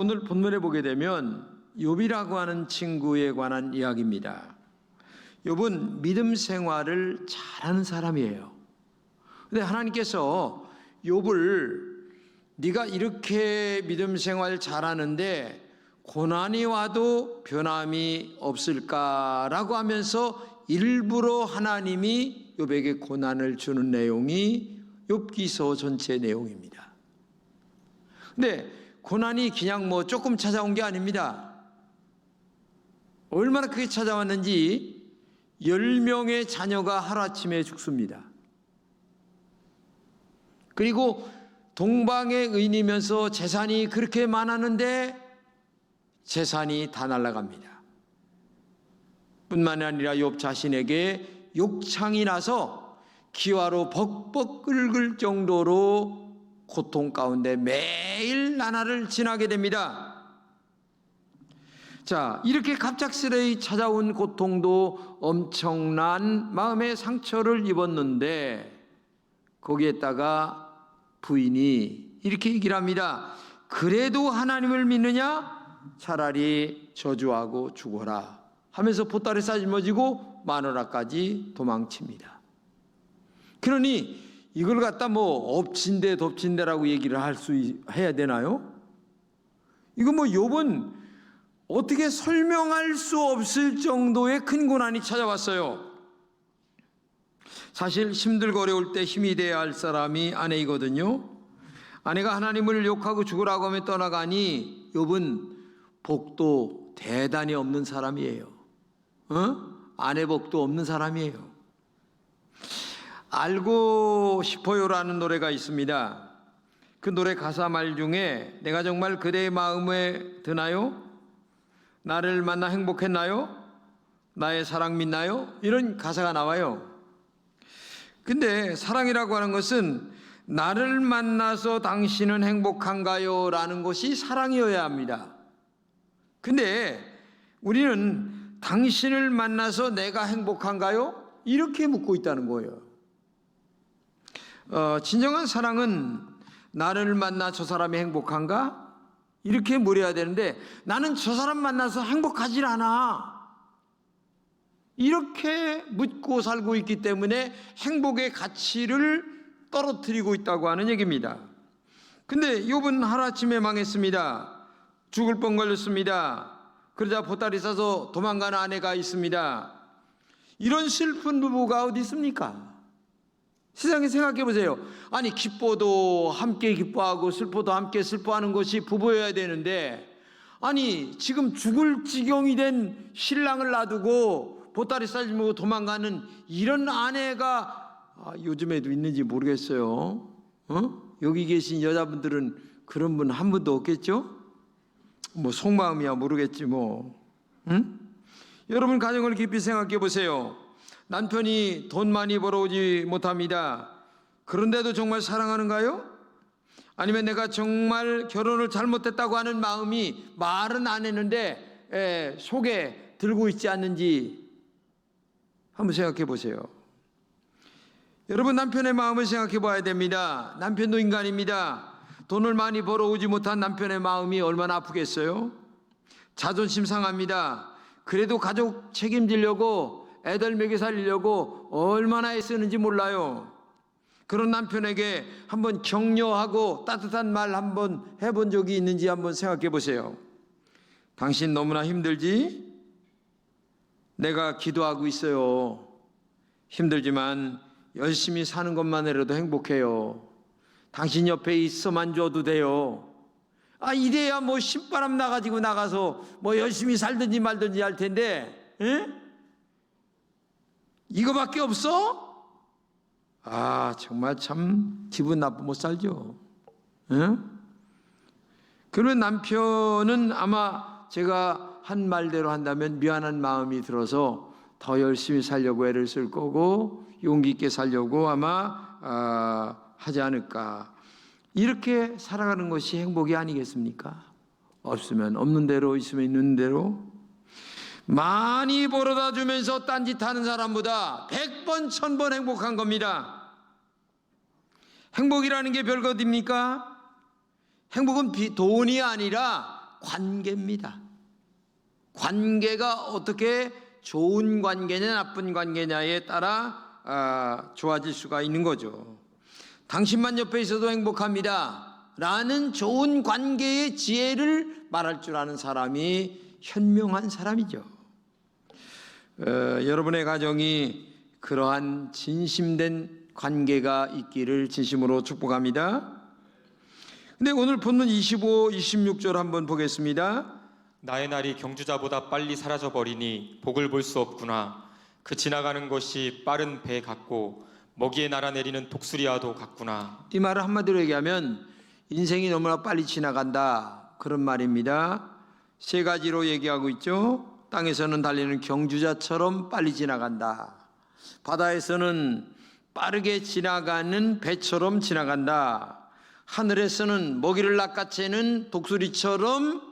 오늘 본문에 보게 되면 욥이라고 하는 친구에 관한 이야기입니다. 욥은 믿음 생활을 잘하는 사람이에요. 근데 하나님께서 욥을 네가 이렇게 믿음 생활 잘하는데 고난이 와도 변함이 없을까라고 하면서 일부러 하나님이 욥에게 고난을 주는 내용이 욥기서 전체 내용입니다. 근데 고난이 그냥 뭐 조금 찾아온 게 아닙니다. 얼마나 크게 찾아왔는지 10명의 자녀가 하루아침에 죽습니다. 그리고 동방의 의인이면서 재산이 그렇게 많았는데 재산이 다 날아갑니다. 뿐만 아니라 욥 자신에게 욕창이 나서 기와로 벅벅 끓을 정도로 고통 가운데 매일 나날을 지나게 됩니다. 자, 이렇게 갑작스레 찾아온 고통도 엄청난 마음의 상처를 입었는데 거기에다가 부인이 이렇게 얘기를 합니다. 그래도 하나님을 믿느냐? 차라리 저주하고 죽어라 하면서 보따리 싸질머지고 마누라까지 도망칩니다. 그러니 이걸 갖다 뭐 엎친데 덮친데라고 얘기를 해야 되나요? 이거 뭐 욥은 어떻게 설명할 수 없을 정도의 큰 고난이 찾아왔어요. 사실 힘들고 어려울 때 힘이 돼야 할 사람이 아내이거든요. 아내가 하나님을 욕하고 죽으라고 하면 떠나가니 욥은 복도 대단히 없는 사람이에요. 아내 복도 없는 사람이에요. 알고 싶어요라는 노래가 있습니다. 그 노래 가사 말 중에 내가 정말 그대의 마음에 드나요? 나를 만나 행복했나요? 나의 사랑 믿나요? 이런 가사가 나와요. 근데 사랑이라고 하는 것은 나를 만나서 당신은 행복한가요? 라는 것이 사랑이어야 합니다. 근데 우리는 당신을 만나서 내가 행복한가요? 이렇게 묻고 있다는 거예요. 진정한 사랑은 나를 만나 저 사람이 행복한가? 이렇게 물어야 되는데 나는 저 사람 만나서 행복하질 않아. 이렇게 묻고 살고 있기 때문에 행복의 가치를 떨어뜨리고 있다고 하는 얘기입니다. 근데 욥은 하루아침에 망했습니다. 죽을 뻔 걸렸습니다. 그러자 보따리 싸서 도망가는 아내가 있습니다. 이런 슬픈 부부가 어디 있습니까? 세상에 생각해 보세요. 아니 기뻐도 함께 기뻐하고 슬퍼도 함께 슬퍼하는 것이 부부여야 되는데 아니 지금 죽을 지경이 된 신랑을 놔두고 보따리 싸들고 도망가는 이런 아내가 요즘에도 있는지 모르겠어요. 여기 계신 여자분들은 그런 분 한 분도 없겠죠? 뭐 속마음이야 모르겠지 뭐. 여러분 가정을 깊이 생각해 보세요. 남편이 돈 많이 벌어오지 못합니다. 그런데도 정말 사랑하는가요? 아니면 내가 정말 결혼을 잘못했다고 하는 마음이 말은 안 했는데 속에 들고 있지 않는지 한번 생각해 보세요. 여러분 남편의 마음을 생각해 봐야 됩니다. 남편도 인간입니다. 돈을 많이 벌어오지 못한 남편의 마음이 얼마나 아프겠어요? 자존심 상합니다. 그래도 가족 책임지려고 애들 먹여 살리려고 얼마나 애쓰는지 몰라요. 그런 남편에게 한번 격려하고 따뜻한 말 한번 해본 적이 있는지 한번 생각해 보세요. 당신 너무나 힘들지? 내가 기도하고 있어요. 힘들지만 열심히 사는 것만으로도 행복해요. 당신 옆에 있어만 줘도 돼요. 이래야 뭐 신바람 나가지고 나가서 뭐 열심히 살든지 말든지 할 텐데 이거밖에 없어? 정말 참 기분 나쁘 못 살죠. 그런 남편은 아마 제가 한 말대로 한다면 미안한 마음이 들어서 더 열심히 살려고 애를 쓸 거고 용기 있게 살려고 아마 하지 않을까. 이렇게 살아가는 것이 행복이 아니겠습니까? 없으면 없는 대로, 있으면 있는 대로. 많이 벌어다 주면서 딴짓하는 사람보다 100번 1000번 행복한 겁니다. 행복이라는 게 별것입니까? 행복은 돈이 아니라 관계입니다. 관계가 어떻게 좋은 관계냐 나쁜 관계냐에 따라 좋아질 수가 있는 거죠. 당신만 옆에 있어도 행복합니다 라는 좋은 관계의 지혜를 말할 줄 아는 사람이 현명한 사람이죠. 여러분의 가정이 그러한 진심된 관계가 있기를 진심으로 축복합니다. 근데 오늘 본문 25, 26절 한번 보겠습니다. 나의 날이 경주자보다 빨리 사라져버리니 복을 볼 수 없구나. 그 지나가는 것이 빠른 배 같고 먹이에 날아내리는 독수리와도 같구나. 이 말을 한마디로 얘기하면 인생이 너무나 빨리 지나간다 그런 말입니다. 세 가지로 얘기하고 있죠. 땅에서는 달리는 경주자처럼 빨리 지나간다. 바다에서는 빠르게 지나가는 배처럼 지나간다. 하늘에서는 먹이를 낚아채는 독수리처럼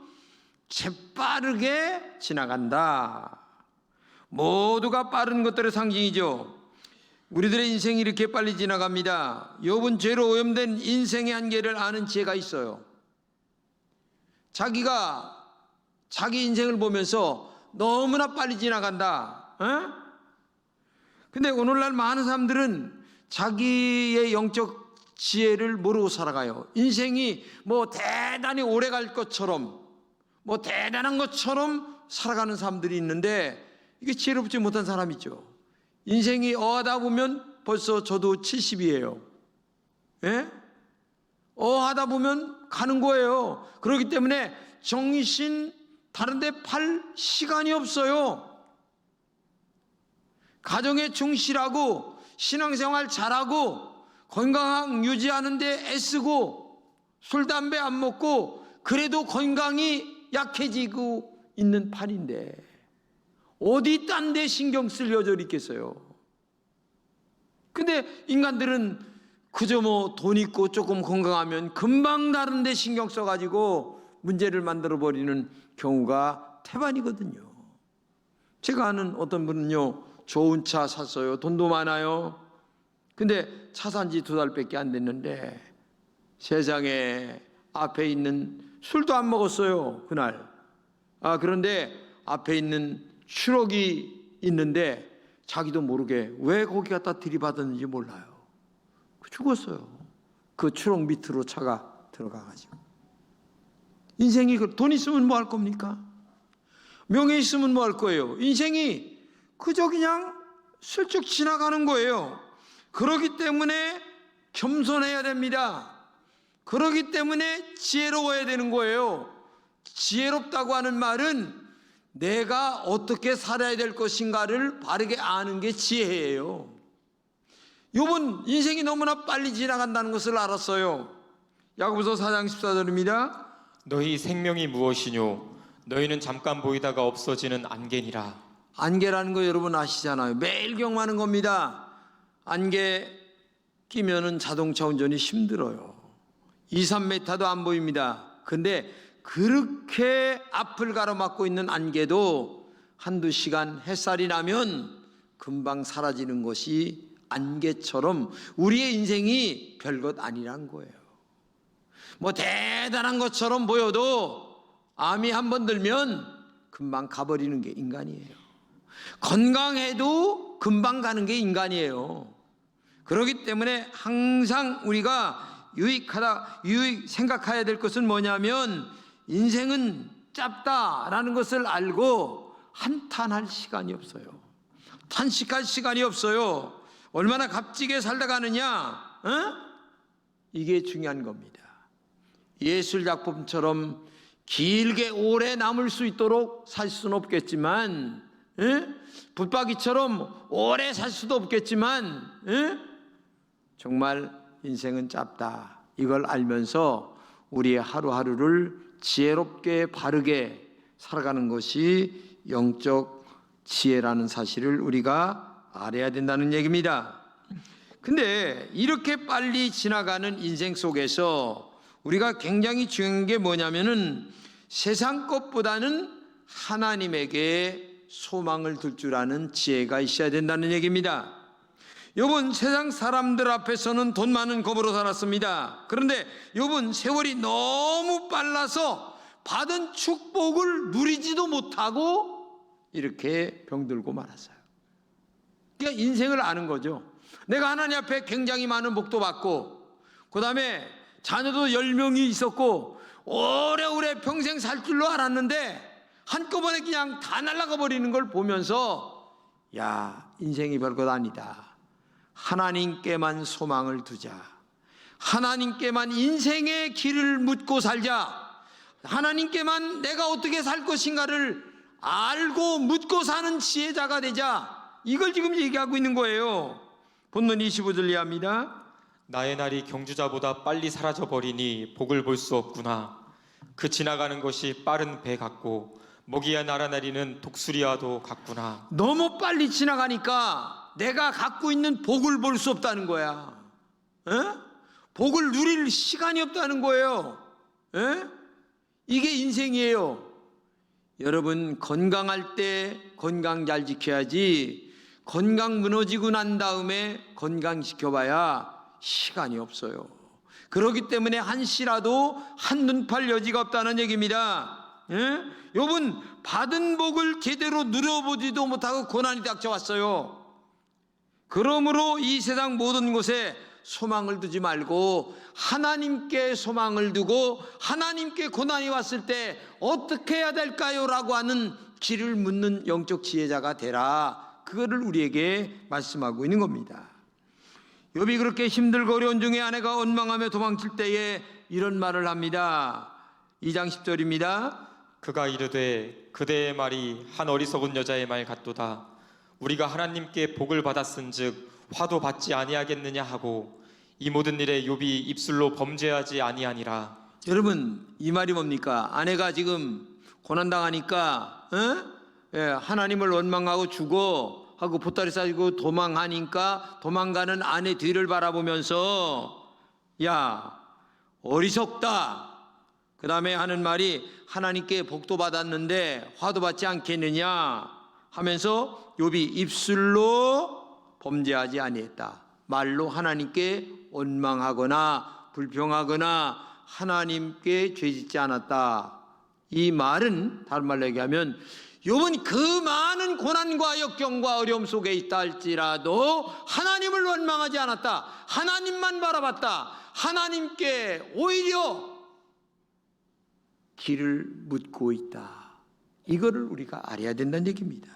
재빠르게 지나간다. 모두가 빠른 것들의 상징이죠. 우리들의 인생이 이렇게 빨리 지나갑니다. 욥은 죄로 오염된 인생의 한계를 아는 지혜가 있어요. 자기가 자기 인생을 보면서 너무나 빨리 지나간다. 근데 오늘날 많은 사람들은 자기의 영적 지혜를 모르고 살아가요. 인생이 뭐 대단히 오래 갈 것처럼 뭐 대단한 것처럼 살아가는 사람들이 있는데 이게 지혜롭지 못한 사람이죠. 인생이 어하다 보면 벌써 저도 70이에요. 예? 어하다 보면 가는 거예요. 그렇기 때문에 정신 다른 데 팔 시간이 없어요. 가정에 충실하고 신앙생활 잘하고 건강 유지하는 데 애쓰고 술, 담배 안 먹고 그래도 건강이 약해지고 있는 판인데 어디 딴 데 신경 쓸 여절이 있겠어요. 근데 인간들은 그저 뭐 돈 있고 조금 건강하면 금방 다른 데 신경 써가지고 문제를 만들어버리는 경우가 태반이거든요. 제가 아는 어떤 분은요, 좋은 차 샀어요. 돈도 많아요. 근데 차 산 지 2달밖에 안 됐는데 세상에 앞에 있는 술도 안 먹었어요, 그날. 그런데 앞에 있는 추럭이 있는데 자기도 모르게 왜 거기 갖다 들이받았는지 몰라요. 죽었어요. 그 추럭 밑으로 차가 들어가가지고. 인생이 돈 있으면 뭐 할 겁니까? 명예 있으면 뭐 할 거예요? 인생이 그저 그냥 슬쩍 지나가는 거예요. 그렇기 때문에 겸손해야 됩니다. 그렇기 때문에 지혜로워야 되는 거예요. 지혜롭다고 하는 말은 내가 어떻게 살아야 될 것인가를 바르게 아는 게 지혜예요. 욥은 인생이 너무나 빨리 지나간다는 것을 알았어요. 야고보서 4장 14절입니다. 너희 생명이 무엇이뇨? 너희는 잠깐 보이다가 없어지는 안개니라. 안개라는 거 여러분 아시잖아요. 매일 경험하는 겁니다. 안개 끼면은 자동차 운전이 힘들어요. 2, 3m도 안 보입니다. 근데 그렇게 앞을 가로막고 있는 안개도 한두 시간 햇살이 나면 금방 사라지는 것이 안개처럼 우리의 인생이 별것 아니란 거예요. 뭐 대단한 것처럼 보여도 암이 한번 들면 금방 가버리는 게 인간이에요. 건강해도 금방 가는 게 인간이에요. 그렇기 때문에 항상 우리가 생각해야 될 것은 뭐냐면 인생은 짧다라는 것을 알고 한탄할 시간이 없어요. 탄식할 시간이 없어요. 얼마나 값지게 살다 가느냐, 이게 중요한 겁니다. 예술작품처럼 길게 오래 남을 수 있도록 살 수는 없겠지만, 붙박이처럼 오래 살 수도 없겠지만, 정말 인생은 짧다. 이걸 알면서 우리의 하루하루를 지혜롭게 바르게 살아가는 것이 영적 지혜라는 사실을 우리가 알아야 된다는 얘기입니다. 근데 이렇게 빨리 지나가는 인생 속에서 우리가 굉장히 중요한 게 뭐냐면은 세상 것보다는 하나님에게 소망을 둘 줄 아는 지혜가 있어야 된다는 얘기입니다. 욥은 세상 사람들 앞에서는 돈 많은 겁으로 살았습니다. 그런데 욥은 세월이 너무 빨라서 받은 축복을 누리지도 못하고 이렇게 병들고 말았어요. 그러니까 인생을 아는 거죠. 내가 하나님 앞에 굉장히 많은 복도 받고, 그 다음에 자녀도 10명이 있었고 오래오래 평생 살 줄로 알았는데 한꺼번에 그냥 다 날아가 버리는 걸 보면서, 야, 인생이 별것 아니다. 하나님께만 소망을 두자. 하나님께만 인생의 길을 묻고 살자. 하나님께만 내가 어떻게 살 것인가를 알고 묻고 사는 지혜자가 되자. 이걸 지금 얘기하고 있는 거예요. 본문 25절 이하입니다. 나의 날이 경주자보다 빨리 사라져버리니 복을 볼 수 없구나. 그 지나가는 것이 빠른 배 같고 먹이에 날아내리는 독수리와도 같구나. 너무 빨리 지나가니까 내가 갖고 있는 복을 볼 수 없다는 거야. 에? 복을 누릴 시간이 없다는 거예요. 에? 이게 인생이에요. 여러분, 건강할 때 건강 잘 지켜야지, 건강 무너지고 난 다음에 건강 지켜봐야 시간이 없어요. 그렇기 때문에 한시라도 한눈 팔 여지가 없다는 얘기입니다. 예? 욥은 받은 복을 제대로 누려보지도 못하고 고난이 닥쳐왔어요. 그러므로 이 세상 모든 곳에 소망을 두지 말고 하나님께 소망을 두고, 하나님께 고난이 왔을 때 어떻게 해야 될까요? 라고 하는 길을 묻는 영적 지혜자가 되라. 그거를 우리에게 말씀하고 있는 겁니다. 욥이 그렇게 힘들고 어려운 중에 아내가 원망하며 도망칠 때에 이런 말을 합니다. 2장 10절입니다. 그가 이르되 그대의 말이 한 어리석은 여자의 말 같도다. 우리가 하나님께 복을 받았은즉 화도 받지 아니하겠느냐 하고 이 모든 일에 욥이 입술로 범죄하지 아니하니라. 여러분, 이 말이 뭡니까? 아내가 지금 고난당하니까 하나님을 원망하고 죽어 하고 보따리 싸고 도망하니까 도망가는 아내 뒤를 바라보면서, 야, 어리석다. 그 다음에 하는 말이 하나님께 복도 받았는데 화도 받지 않겠느냐 하면서 욥이 입술로 범죄하지 아니했다. 말로 하나님께 원망하거나 불평하거나 하나님께 죄짓지 않았다. 이 말은 다른 말로 얘기하면 욥은 그 많은 고난과 역경과 어려움 속에 있다 할지라도 하나님을 원망하지 않았다. 하나님만 바라봤다. 하나님께 오히려 길을 묻고 있다. 이거를 우리가 알아야 된다는 얘기입니다.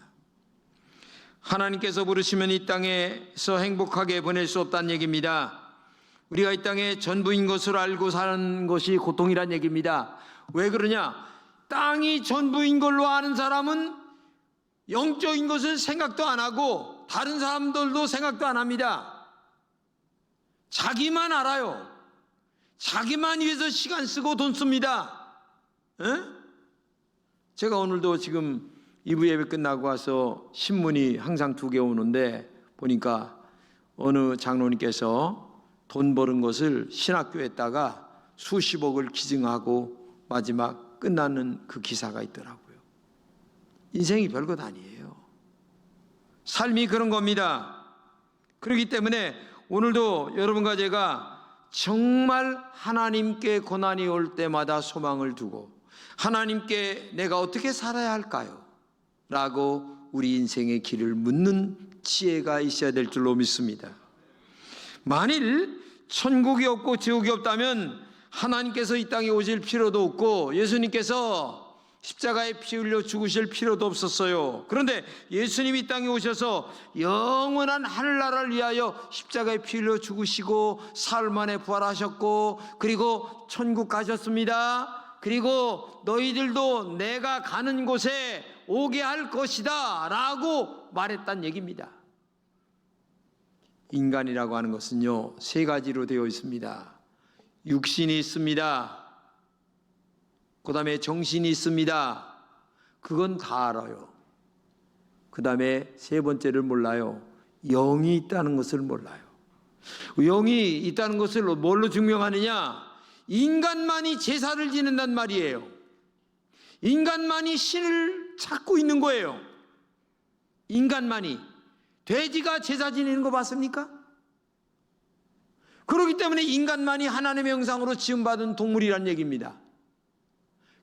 하나님께서 부르시면 이 땅에서 행복하게 보낼 수 없다는 얘기입니다. 우리가 이 땅에 전부인 것을 알고 사는 것이 고통이란 얘기입니다. 왜 그러냐? 땅이 전부인 걸로 아는 사람은 영적인 것을 생각도 안 하고 다른 사람들도 생각도 안 합니다. 자기만 알아요. 자기만 위해서 시간 쓰고 돈 씁니다. 에? 제가 오늘도 지금 2부 예배 끝나고 와서 신문이 항상 2개 오는데 보니까 어느 장로님께서 돈 버는 것을 신학교에다가 수십억을 기증하고 마지막 끝나는 그 기사가 있더라고요. 인생이 별것 아니에요. 삶이 그런 겁니다. 그렇기 때문에 오늘도 여러분과 제가 정말 하나님께 고난이 올 때마다 소망을 두고 하나님께 내가 어떻게 살아야 할까요? 라고 우리 인생의 길을 묻는 지혜가 있어야 될 줄로 믿습니다. 만일 천국이 없고 지옥이 없다면 하나님께서 이 땅에 오실 필요도 없고 예수님께서 십자가에 피 흘려 죽으실 필요도 없었어요. 그런데 예수님이 이 땅에 오셔서 영원한 하늘나라를 위하여 십자가에 피 흘려 죽으시고 사흘 만에 부활하셨고 그리고 천국 가셨습니다. 그리고 너희들도 내가 가는 곳에 오게 할 것이다 라고 말했단 얘기입니다. 인간이라고 하는 것은요 3가지로 되어 있습니다. 육신이 있습니다. 그 다음에 정신이 있습니다. 그건 다 알아요. 그 다음에 3번째를 몰라요. 영이 있다는 것을 몰라요. 영이 있다는 것을 뭘로 증명하느냐? 인간만이 제사를 지낸단 말이에요. 인간만이 신을 찾고 있는 거예요. 인간만이. 돼지가 제사 지내는 거 봤습니까? 그렇기 때문에 인간만이 하나님의 형상으로 지음받은 동물이란 얘기입니다.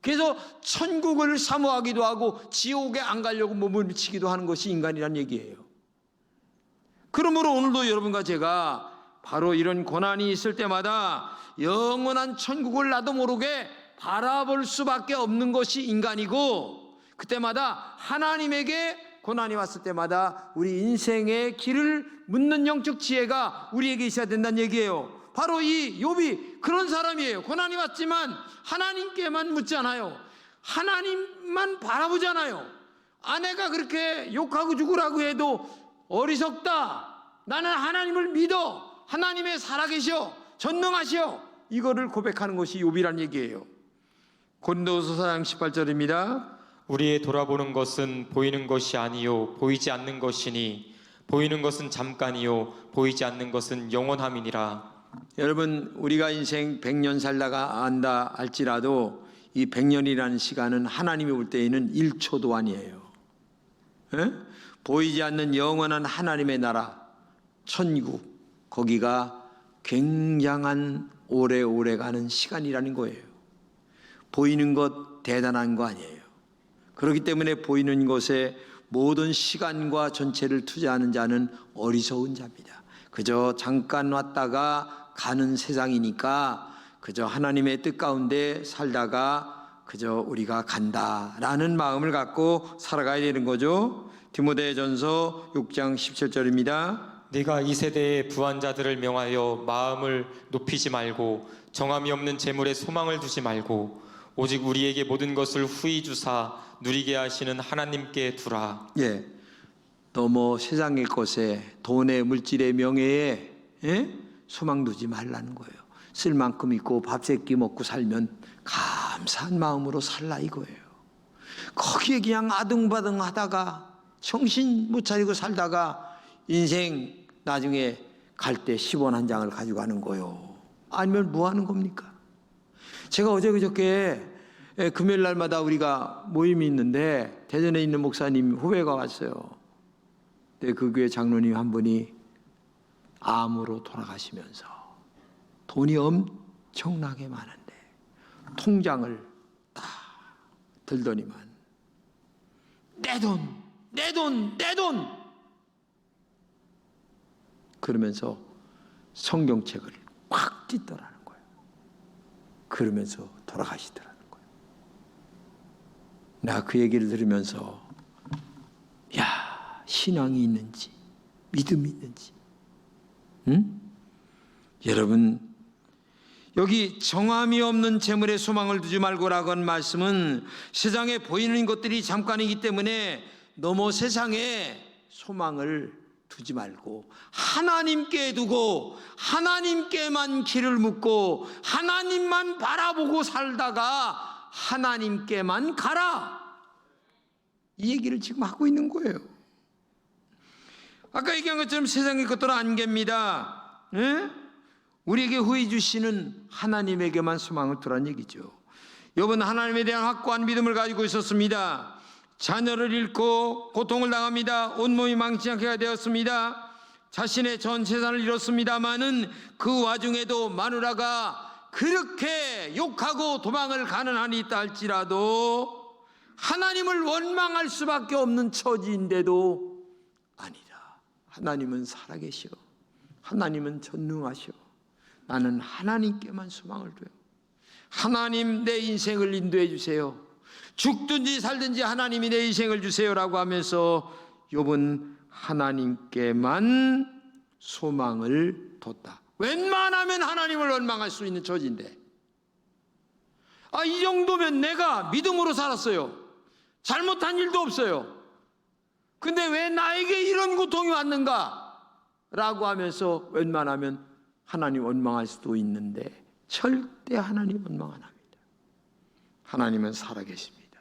그래서 천국을 사모하기도 하고 지옥에 안 가려고 몸을 미치기도 하는 것이 인간이란 얘기예요. 그러므로 오늘도 여러분과 제가 바로 이런 고난이 있을 때마다 영원한 천국을 나도 모르게 바라볼 수밖에 없는 것이 인간이고, 그때마다 하나님에게 고난이 왔을 때마다 우리 인생의 길을 묻는 영적 지혜가 우리에게 있어야 된다는 얘기예요. 바로 이 욥이 그런 사람이에요. 고난이 왔지만 하나님께만 묻잖아요. 하나님만 바라보잖아요. 아내가 그렇게 욕하고 죽으라고 해도 어리석다, 나는 하나님을 믿어, 하나님의 살아계셔, 전능하시오, 이거를 고백하는 것이 욥이란 얘기예요. 고린도후서 4장 18절입니다. 우리의 돌아보는 것은 보이는 것이 아니요 보이지 않는 것이니 보이는 것은 잠깐이요 보이지 않는 것은 영원함이니라. 여러분, 우리가 인생 100년 살다가 안다 할지라도 이 100년이라는 시간은 하나님이 올 때에는 1초도 아니에요. 에? 보이지 않는 영원한 하나님의 나라, 천국, 거기가 굉장한 오래오래 가는 시간이라는 거예요. 보이는 것 대단한 거 아니에요. 그렇기 때문에 보이는 것에 모든 시간과 전체를 투자하는 자는 어리석은 자입니다. 그저 잠깐 왔다가 가는 세상이니까 그저 하나님의 뜻 가운데 살다가 그저 우리가 간다라는 마음을 갖고 살아가야 되는 거죠. 디모데전서 6장 17절입니다. 네가 이 세대의 부한 자들을 명하여 마음을 높이지 말고 정함이 없는 재물에 소망을 두지 말고 오직 우리에게 모든 것을 후히 주사 누리게 하시는 하나님께 두라. 예, 너무 세상의 것에, 돈에, 물질의 명예에 소망 두지 말라는 거예요. 쓸 만큼 있고 밥 세 끼 먹고 살면 감사한 마음으로 살라 이거예요. 거기에 그냥 아등바등 하다가 정신 못 차리고 살다가 인생 나중에 갈 때 10원 한 장을 가지고 가는 거요. 아니면 뭐 하는 겁니까? 제가 어제 그저께 금요일 날마다 우리가 모임이 있는데 대전에 있는 목사님 후배가 왔어요. 근데 그 교회 장로님 한 분이 암으로 돌아가시면서 돈이 엄청나게 많은데 통장을 딱 들더니만 내 돈, 내 돈, 내 돈! 그러면서 성경책을 꽉 찢더라는 거예요. 그러면서 돌아가시더라는 거예요. 나 그 얘기를 들으면서 야, 신앙이 있는지 믿음이 있는지, 응? 여러분, 여기 정함이 없는 재물에 소망을 두지 말고라고 한 말씀은 세상에 보이는 것들이 잠깐이기 때문에 너무 세상에 소망을 두지 말고 하나님께 두고 하나님께만 길을 묻고 하나님만 바라보고 살다가 하나님께만 가라, 이 얘기를 지금 하고 있는 거예요. 아까 얘기한 것처럼 세상의 것들은 안개입니다. 우리에게 후히 주시는 하나님에게만 소망을 두라는 얘기죠. 욥은 하나님에 대한 확고한 믿음을 가지고 있었습니다. 자녀를 잃고 고통을 당합니다. 온몸이 망치게 되었습니다. 자신의 전 재산을 잃었습니다마는 그 와중에도 마누라가 그렇게 욕하고 도망을 가는 한이 있다 할지라도 하나님을 원망할 수밖에 없는 처지인데도 아니다, 하나님은 살아계시오, 하나님은 전능하시오, 나는 하나님께만 소망을 둬요. 하나님, 내 인생을 인도해 주세요. 죽든지 살든지 하나님이 내 인생을 주세요라고 하면서 욥은 하나님께만 소망을 뒀다. 웬만하면 하나님을 원망할 수 있는 처지인데, 이 정도면 내가 믿음으로 살았어요. 잘못한 일도 없어요. 근데 왜 나에게 이런 고통이 왔는가? 라고 하면서 웬만하면 하나님 원망할 수도 있는데 절대 하나님 원망 안 합니다. 하나님은 살아계십니다.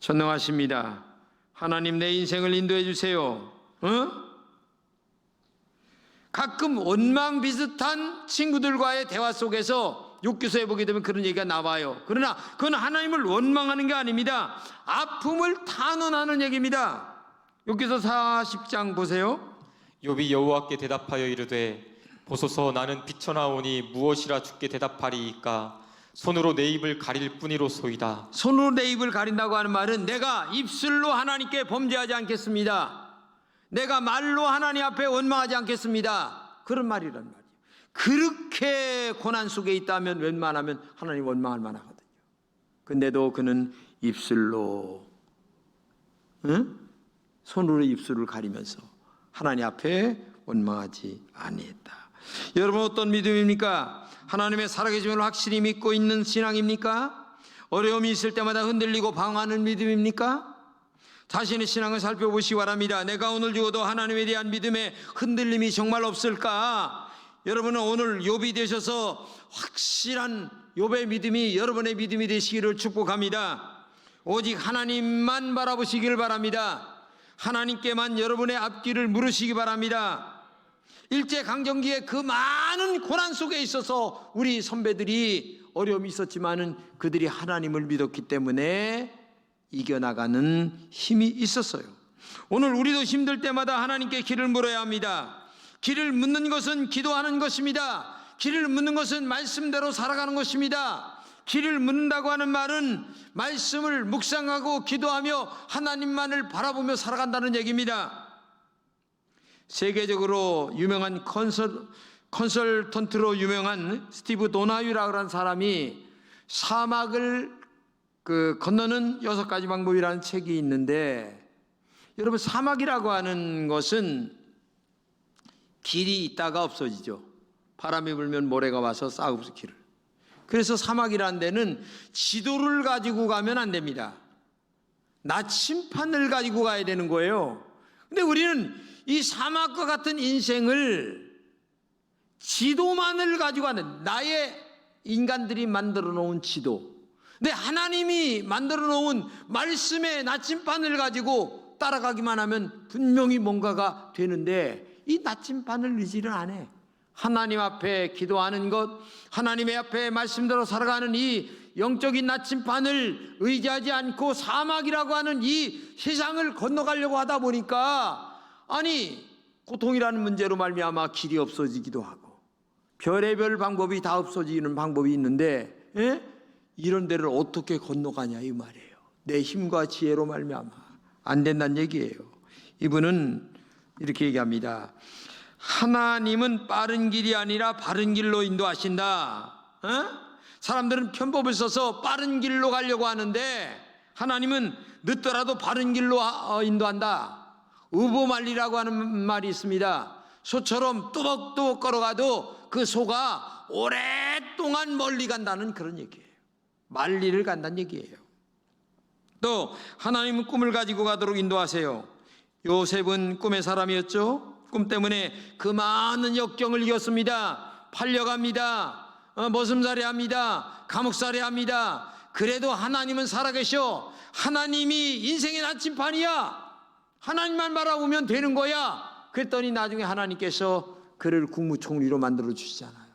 전능하십니다. 하나님, 내 인생을 인도해 주세요. 가끔 원망 비슷한 친구들과의 대화 속에서 욥기서에 보게 되면 그런 얘기가 나와요. 그러나 그건 하나님을 원망하는 게 아닙니다. 아픔을 탄원하는 얘기입니다. 욥기서 40장 보세요. 욥이 여호와께 대답하여 이르되 보소서, 나는 비쳐나오니 무엇이라 주께 대답하리이까? 손으로 내 입을 가릴 뿐이로소이다. 손으로 내 입을 가린다고 하는 말은 내가 입술로 하나님께 범죄하지 않겠습니다. 내가 말로 하나님 앞에 원망하지 않겠습니다. 그런 말이란 말이에요. 그렇게 고난 속에 있다면 웬만하면 하나님 원망할 만하거든요. 근데도 그는 입술로, 손으로 입술을 가리면서 하나님 앞에 원망하지 아니했다. 여러분, 어떤 믿음입니까? 하나님의 살아계심을 확실히 믿고 있는 신앙입니까? 어려움이 있을 때마다 흔들리고 방황하는 믿음입니까? 자신의 신앙을 살펴보시기 바랍니다. 내가 오늘 죽어도 하나님에 대한 믿음에 흔들림이 정말 없을까? 여러분은 오늘 욥이 되셔서 확실한 욥의 믿음이 여러분의 믿음이 되시기를 축복합니다. 오직 하나님만 바라보시길 바랍니다. 하나님께만 여러분의 앞길을 물으시기 바랍니다. 일제강점기에 그 많은 고난 속에 있어서 우리 선배들이 어려움이 있었지만은 그들이 하나님을 믿었기 때문에 이겨나가는 힘이 있었어요. 오늘 우리도 힘들 때마다 하나님께 길을 물어야 합니다. 길을 묻는 것은 기도하는 것입니다. 길을 묻는 것은 말씀대로 살아가는 것입니다. 길을 묻는다고 하는 말은 말씀을 묵상하고 기도하며 하나님만을 바라보며 살아간다는 얘기입니다. 세계적으로 유명한 컨설턴트로 유명한 스티브 도나유라고 하는 사람이 사막을 건너는 6가지 방법이라는 책이 있는데, 여러분, 사막이라고 하는 것은 길이 있다가 없어지죠. 바람이 불면 모래가 와서 싹없어 길을. 그래서 사막이라는 데는 지도를 가지고 가면 안 됩니다. 나침판을 가지고 가야 되는 거예요. 근데 우리는 이 사막과 같은 인생을 지도만을 가지고 하는, 나의 인간들이 만들어 놓은 지도, 근데 하나님이 만들어 놓은 말씀의 나침판을 가지고 따라가기만 하면 분명히 뭔가가 되는데, 이 나침판을 의지를 안 해. 하나님 앞에 기도하는 것, 하나님의 앞에 말씀대로 살아가는 이 영적인 나침판을 의지하지 않고 사막이라고 하는 이 세상을 건너가려고 하다 보니까, 아니, 고통이라는 문제로 말미암아 길이 없어지기도 하고 별의별 방법이 다 없어지는 방법이 있는데, 이런 데를 어떻게 건너가냐 이 말이에요. 내 힘과 지혜로 말미암아 안 된다는 얘기예요. 이분은 이렇게 얘기합니다. 하나님은 빠른 길이 아니라 바른 길로 인도하신다. 사람들은 편법을 써서 빠른 길로 가려고 하는데 하나님은 늦더라도 바른 길로 인도한다. 우보말리라고 하는 말이 있습니다. 소처럼 뚜벅뚜벅 걸어가도 그 소가 오랫동안 멀리 간다는 그런 얘기예요. 말리를 간다는 얘기예요. 또 하나님은 꿈을 가지고 가도록 인도하세요. 요셉은 꿈의 사람이었죠. 꿈 때문에 그 많은 역경을 이겼습니다. 팔려갑니다. 머슴살이 합니다. 감옥살이 합니다. 그래도 하나님은 살아계셔. 하나님이 인생의 나침판이야. 하나님만 바라보면 되는 거야. 그랬더니 나중에 하나님께서 그를 국무총리로 만들어 주시잖아요.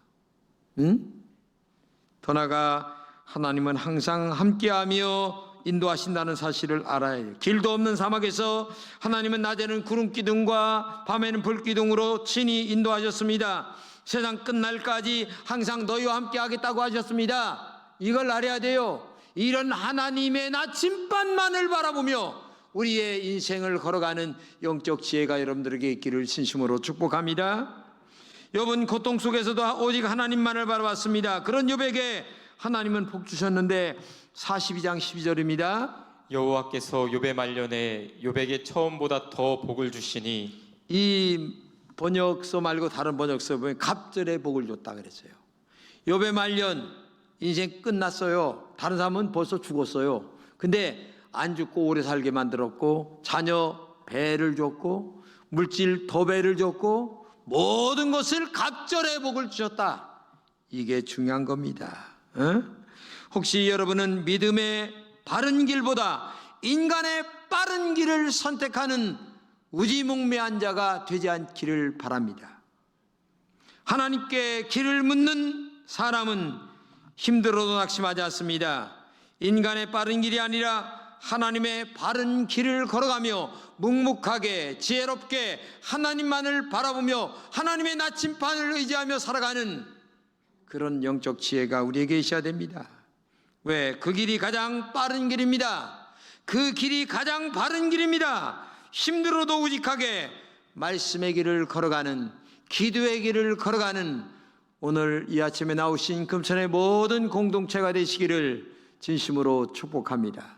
더 나아가 하나님은 항상 함께하며 인도하신다는 사실을 알아야 해요. 길도 없는 사막에서 하나님은 낮에는 구름기둥과 밤에는 불기둥으로 친히 인도하셨습니다. 세상 끝날까지 항상 너희와 함께 하겠다고 하셨습니다. 이걸 알아야 돼요. 이런 하나님의 나침반만을 바라보며 우리의 인생을 걸어가는 영적 지혜가 여러분들에게 있기를 진심으로 축복합니다. 욥은 고통 속에서도 오직 하나님만을 바라봤습니다. 그런 욥에게 하나님은 복 주셨는데 42장 12절입니다. 여호와께서 욥의 말년에 욥에게 처음보다 더 복을 주시니, 이 번역서 말고 다른 번역서 보면 갑절에 복을 줬다 그랬어요. 욥의 말년, 인생 끝났어요. 다른 사람은 벌써 죽었어요. 근데 안 죽고 오래 살게 만들었고, 자녀 배를 줬고, 물질 더 배를 줬고, 모든 것을 갑절에 복을 주셨다. 이게 중요한 겁니다. 혹시 여러분은 믿음의 바른 길보다 인간의 빠른 길을 선택하는 우지몽매한 자가 되지 않기를 바랍니다. 하나님께 길을 묻는 사람은 힘들어도 낙심하지 않습니다. 인간의 빠른 길이 아니라 하나님의 바른 길을 걸어가며 묵묵하게 지혜롭게 하나님만을 바라보며 하나님의 나침판을 의지하며 살아가는 그런 영적 지혜가 우리에게 있어야 됩니다. 왜? 그 길이 가장 빠른 길입니다. 그 길이 가장 바른 길입니다. 힘들어도 우직하게 말씀의 길을 걸어가는, 기도의 길을 걸어가는 오늘 이 아침에 나오신 금천의 모든 공동체가 되시기를 진심으로 축복합니다.